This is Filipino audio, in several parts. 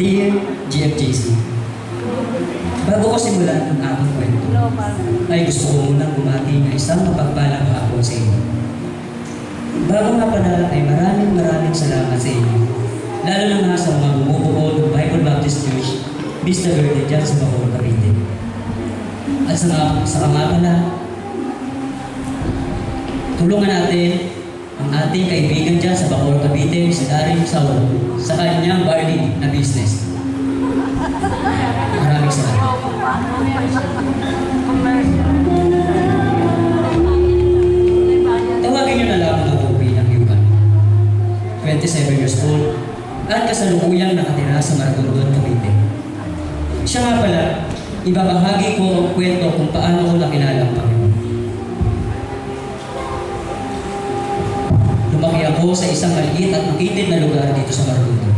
Dear GFJC, bago ko simulan ang aking kwento, ay gusto ko munang bumati ng isang mapagpalang hapon sa inyo. Bago nga pala ay maraming salamat sa inyo, lalo na nga sa mga bumubuo ng Bible Baptist Church, Vista Verde dyan sa Bacoor, Cavite. At sa nga pala, tulungan natin ang ating kaibigan dyan sa Bacoor, Cavite, si Darin Saulo, sa kanyang barley na business. Maraming salamat. Tawagin niyo na lang ang Ruby ng Yukan. 27 years old at kasalukuyang nakatira sa Maragondon, Cavite. Siya nga pala, ibabahagi ko ang kwento kung paano ko nakilala ang Panginoon. Lumaki ako sa isang maliit at makitid na lugar dito sa Maragondon.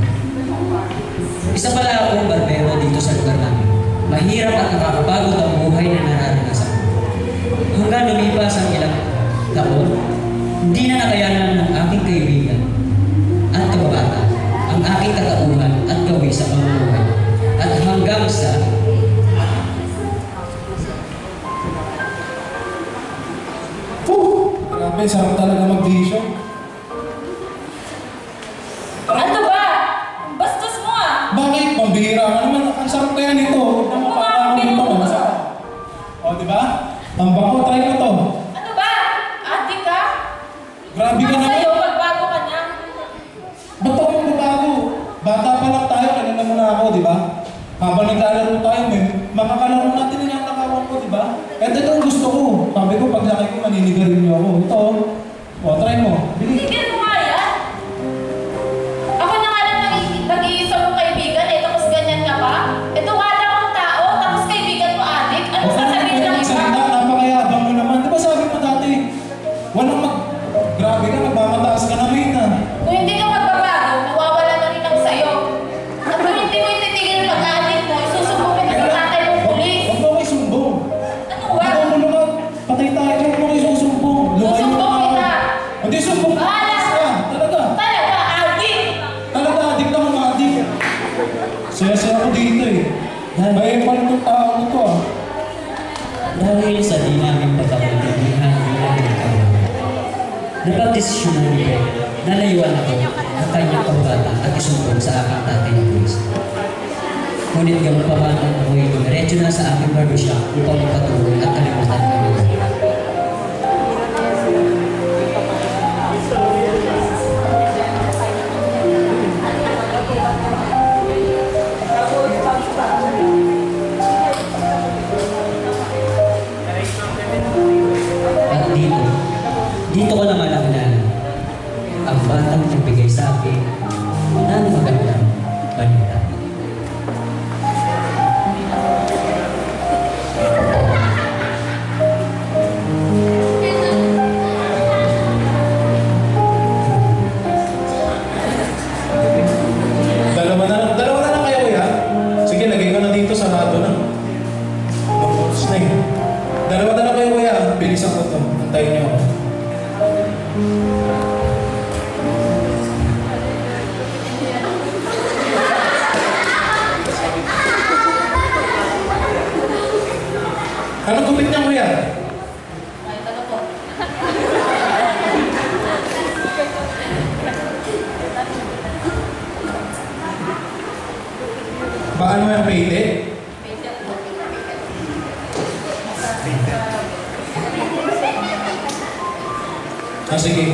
Isa pala akong barbero dito sa lugar namin. Mahirap at nakakapagod ang buhay na nararanasan ko. Hanggang lumipas ang ilang taon, hindi na nakayanan ng aking kaibigan at kababata ang aking katauhan at gawi sa pamumuhay. At hanggang sa grabe, sarap talaga mag-vision. Ano ba? Bastos mo ah! Bakit? Pambihira ka naman. Ang sarap kaya nito. Huwag mo parang dito. Masarap. O, di ba? Ang bako, try mo to. Ano ba? Ate ka? Grabe ka Ang naman. sa'yo, magbago ka na. Ba't ako magbabago? Bata pa lang tayo, kanina muna ako, di ba? Habang naglalaro tayo, mga kalaro natin ninanakawan ko, di ba? Ito ang gusto ko. Sabi ko, pag laki ko, maninigarin niyo ako. Ito, o, try mo. Bili. Tigil mo nga yan. Ako na nga lang nag-iisa mong kaibigan, eh, tapos ganyan ka pa? Ito nga lang ang tao, tapos kaibigan mo adik. Ano sasabihin ng iba? Salita, napakayabang mo naman. Di ba sabi mo dati, walang grabe ka, nagmamataas ka na ngayon na. Kung hindi ka magbabago, mawawala na rin ako sa'yo. At kung hindi mo ititigil mag-adik mo, isusubukin ka sa tatay mong pulis. Huwag mo kayo sumbong. Ano ba? Huwag mo naman, patay tayo, huwag mo kayo susumbong. Susumbong kita. Hindi sumbong. Bahala. Talaga. Talaga, adik! Talaga, adik lang mga adik. Saya-saya ako dito eh. May pala itong tao na to ah. dahil sa di namin pagkakaintindihan bilang magkaroon, napagdesisyon namin na layuan ako ang kanyang pagbata at isumbong sa aking tatay na pulis. Ngunit gano'n pa man ang ako'y dumiretso na sa aking barbershop upang magpatuloy at kalimutan kami. At dito ko naman nakilala ang batang nagbigay sa akin ng magandang balita. Dalawa na lang kayo kuya. Sige, lagay ko na dito sa rato na. Snake. Dalawa na lang kayo kuya. Bilisan ko to. Antayin niyo ako. Anong gupit niya kuya? Ay, ano po? Paano yung payte? Ah, sige.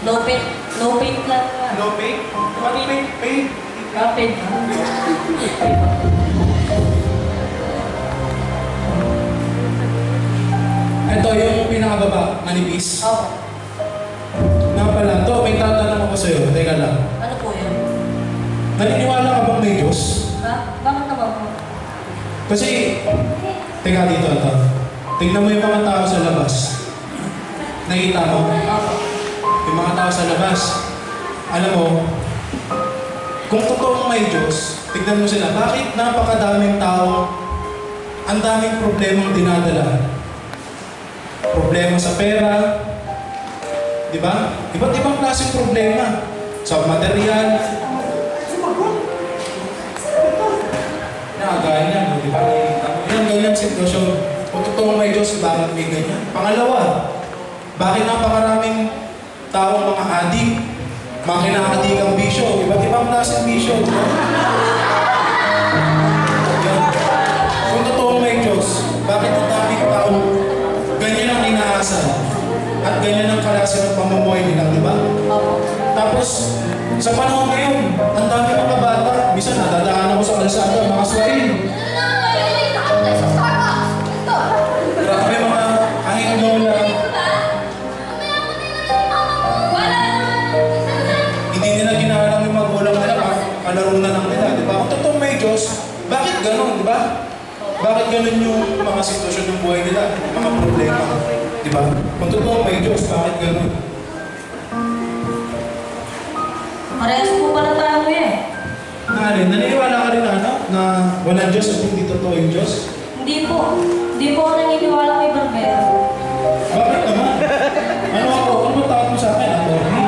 No pain. No pain lang. No pay? What pay? Pay? Kapit. Ito yung pinakababa, manipis. Oo. Nga pala, to, may tatanong ako sa'yo. Teka lang. Ano po yun? Naniniwala ka bang may Diyos? Ha? Bakit naman po? Kasi, teka dito, ito. Tignan mo yung mga tao sa labas. Nakita mo? Oo. Yung mga tao sa labas. Alam mo, kung totoong may Diyos, tignan mo sila. Bakit napakadaming tao, ang daming problemang dinadala? Problema sa pera, di ba? Iba't ibang klaseng problema. sa material. Nakagaya niya, no? Di ba? Yan, ganyan sitwasyon. Kung totoo may Diyos, bakit may ganyan? Pangalawa, bakit napakaraming taong mga adik, mga kinakadikang bisyo, iba't ibang klaseng bisyo. Di ba? Yan. Kung totoo may Diyos, bakit ang daming taong ganyan ang inaasal at ganyan ang klase ng pamumuhay nila, di ba? Tapos, sa panahon ngayon, ang dami mga bata, bisa nadadaan ako sa kalsada, mga swahili. Grabe mga ahing lola. Hindi nila ginaalam yung magulang nila, kalaro na lang nila, di ba? Kung totoong may Diyos, bakit ganun, di ba? Bakit ganun yung mga sitwasyon ng buhay nila, mga problema, di ba? Kung totoong may Diyos, bakit ganun? Parehas po pala tayo eh. Naniniwala ka rin na walang Diyos at hindi totoo yung Diyos? Hindi po. Hindi po ako naniniwala kay Barbero. Bakit naman? Ano ako? Ano ba tawag mo sa akin? Attorney?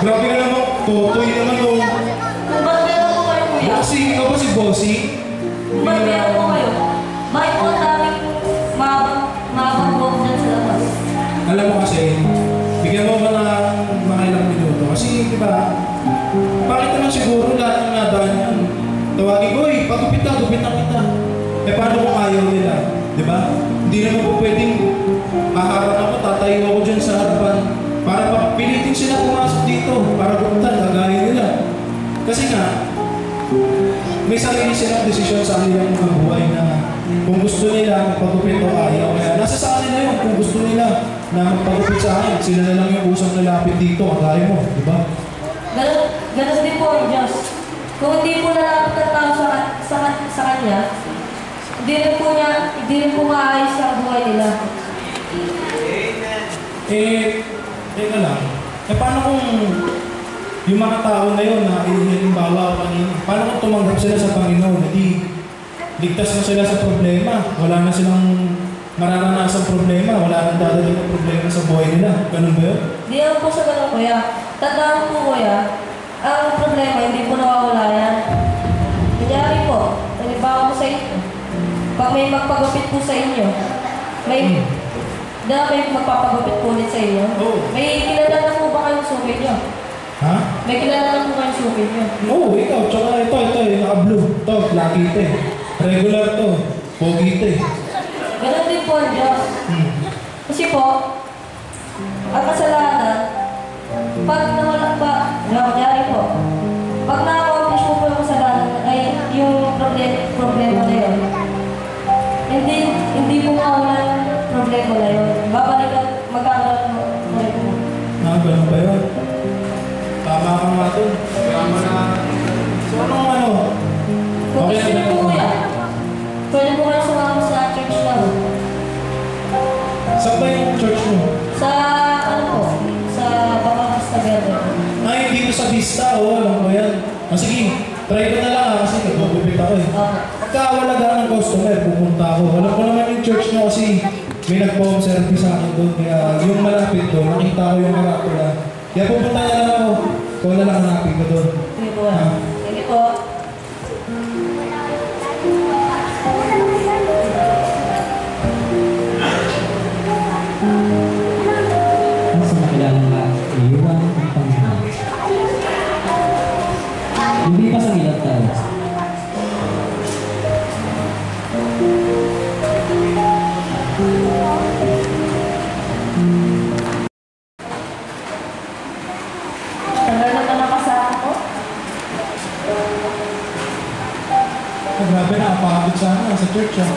Grabe ka naman. Totoy naman yung... Kung Barbero po kayo kuya. Bossy? Ikaw ba si Bossy? Kung Barbero po kayo. Bakit po ang daming maabang po dyan sa labas? Alam mo kasi, bigyan mo ba ng mga ilang minuto? Kasi, di ba, bakit naman siguro lahat ng nadaan yan? Tawagin ko, pagupit na kita. Eh, paano kung ayaw nila? Di ba? Hindi naman po pwedeng maharap ako, tatayo ako dyan sa harapan para pilitin sila pumasok dito, para gupitan, kagaya nila. Kasi nga, may sarili silang desisyon sa kanilang mga buhay na kung gusto nila magpagupit o ayaw. Kaya nasa sa kanila yun, kung gusto nila na magpagupit sa akin, sila na lang yung usang lalapit dito, kagaya mo, di ba? Ganon din po ang Diyos. Kung hindi po lalapit ang tao sa Kanya, hindi rin po maayos ang buhay nila. Teka lang. Paano kung yung mga tao na yun na halimbawa o kanina, paano kung tumanggap sila sa Panginoon? Hindi ligtas na sila sa problema. Wala na silang mararanasan problema. Wala nang dadaling ng problema sa buhay nila. Ganun ba yun? Hindi ako po sa ganun kuya. Tandaan po kuya, ang problema hindi po nawawala yan. Kunyari po, halimbawa po sa inyo, pag may magpagupit po sa inyo, may magpapagupit po ulit sa inyo, may kilala na po ba kayong suki nyo? Ha? May kilala na po kayong suki nyo? Oo, ikaw. Tsaka ito, yung naka-blue. Ito, lucky ito eh. Regular to. Pogi ito eh. Ganun din po ang Diyos. Kasi po, ang kasalanan, pag nawala pa, kunyari po, pag na-accomplish mo po yung kasalanan, ay yung problema na yun, hindi po mawala yung problema na yun. Babalik at magkakaroon mo ulit mo. Ganun ba yun? Tama ka nga ito. Tama na. So, anong ano? Kung gusto niyo po kuya, pwede po kayo sumama sa church na po. Saan ba yung church mo? Sa, ano po, sa Bacamas Taberna. Ay, dito sa Vista, alam ko yan. Sige, try ko na lang kasi nagpapipit ako eh. Pagka wala ng customer, pupunta ako. Alam ko naman yung church nyo kasi may nag-home service sa akin doon. Kaya yung malapit doon, nakita ko yung maratula. Kaya pupunta na lang ako. Ikaw na lang hanapin ko doon. Sige po. Sige po. Mas makilalang ka, iiwan ang Panginoon. Hindi pa sa ilang tayo. Tagal na nakasama ko. Grabe na, apagod sana sa church ah.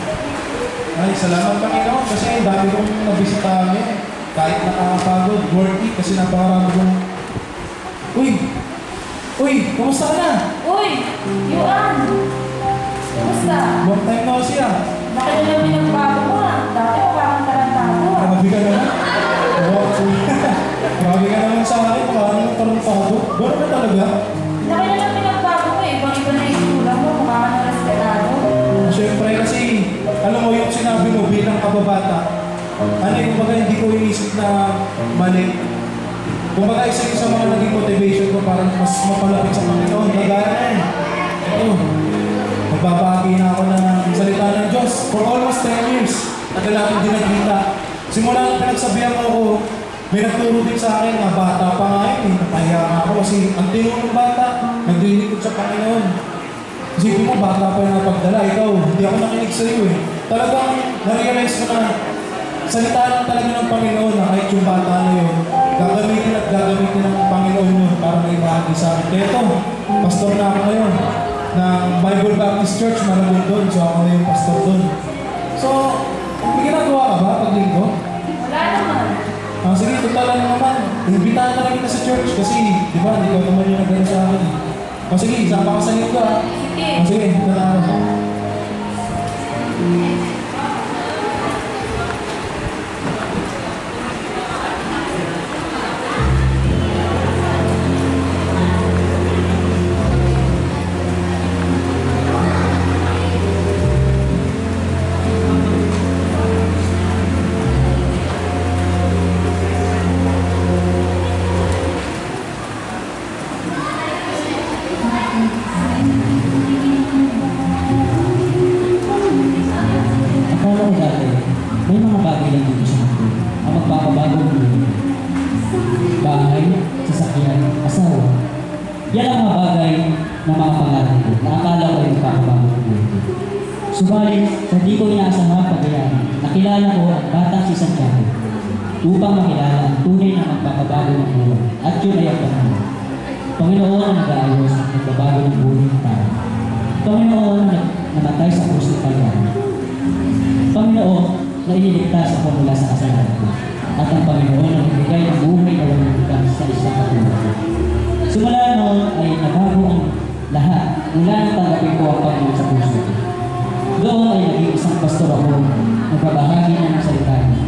Ay, salamat Panginoon kasi ang dami kong nabisitahan eh. Kahit nakakapagod, worth it kasi napakarami kong... Uy! Kumusta ka na? Uy! Yuan! Kumusta? Long time no see ah. Bakit na lang pinagbago mo ah? Dati pa parang tarantado ah. Grabe ka naman. Grabe ka naman sa akin, parang tarantado. Gano'n ka talaga? Laki na lang pinagbago mo eh. Ibang-iba na yung isula mo. Mukha ka na respetado. Siyempre kasi, alam mo yung sinabi mo bilang kababata, ano yung kumbaga hindi ko inisip na mali. Kumbaga isa yung sa mga naging motivation ko para mas mapalapit sa Panginoon. Kagaya na yun. Ito, nagbabahagi na ako ng salita ng Diyos. For almost 10 years, tagal natin din nagkita. Simula nang pinagsabihan mo ako, may nagturo din sa akin na bata pa nga yun. Napahiya nga ako kasi ang tinong ng bata, naglilingkod sa Panginoon. Isipin mo, bata pa yung napagdala. Ikaw, hindi ako nakinig sa iyo eh. Talagang na-realize ko na salita lang talaga ng Panginoon na kahit yung bata na yun, gagamitin at gagamitin ng Panginoon yun para may bahagi sa akin. Kaya ito, pastor na ako ngayon ng Bible Baptist Church, Marabon doon. So ako na yung pastor doon. So, may ginagawa ka ba pag linggo? Wala naman. Sige, totalan naman. Imbitahan na lang kita sa church kasi, di ba, hindi ko naman yung nagano sa akin. Sige, isama ka sa linggo ah. Sige. Sige, ito na ako. Akala ko dati, may mga bagay lang dito sa mundo ang magpapabago ng buhay. Bahay, sasakyan, asawa. Yan ang mga bagay na mga pangarap ko na akala ko ay magpapabago ng buhay ko. Subalit, sa di ko inaasahang pagkayaan, nakilala ko ang batang si Santiago upang makilala ang tunay na magpapabago ng buhay at yun ay ang Panginoon. Panginoon ang nag-aayos at nagbabago ng buhay ng tao. Panginoon na namatay sa krus ng Kalbaryo. Panginoon na iniligtas ako mula sa kasalanan ko. At ang Panginoon na nagbigay ng buhay na walang hanggan sa isang katulad ko. Simula noon ay nabago ang lahat mula nang tanggapin ko ang Panginoon sa puso ko. Doon ay naging isang pastor ako, nagbabahagi ng salita niya.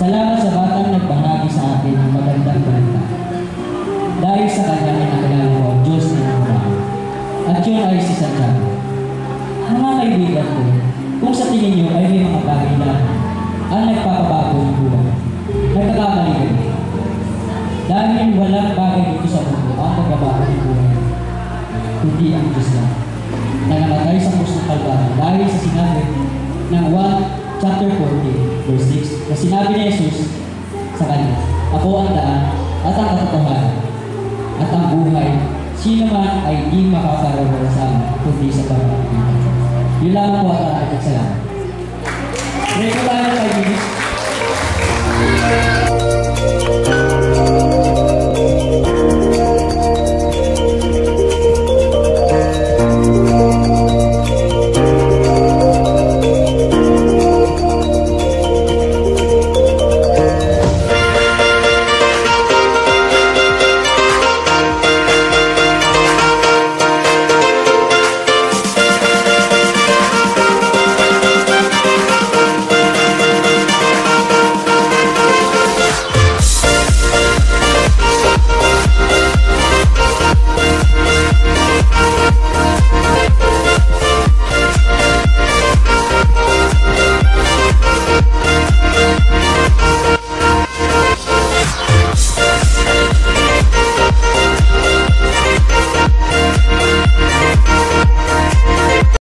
Salamat sa batang nagbahagi sa akin ng magandang balita. Dahil sa kanya ay nakilala ko ang Diyos na nagbabago. At yun ay si Santiago. Mga kaibigan ko, kung sa tingin niyo ay may mga bagay lang ang nagpapabago ng buhay, nagkakamali kayo. Dahil walang bagay dito sa mundo ang magbabago ng buhay, kundi ang Diyos lang, na namatay sa krus ng Kalbaryo dahil sa sinabi ng 1 chapter 40 verse 6 na sinabi ni Jesus sa kanya, ako ang daan at ang katotohanan at ang buhay. Sino man ay di makakaroon sa amin kundi sa pamamagitan. Yun lang po at salamat. Pray ko tayo.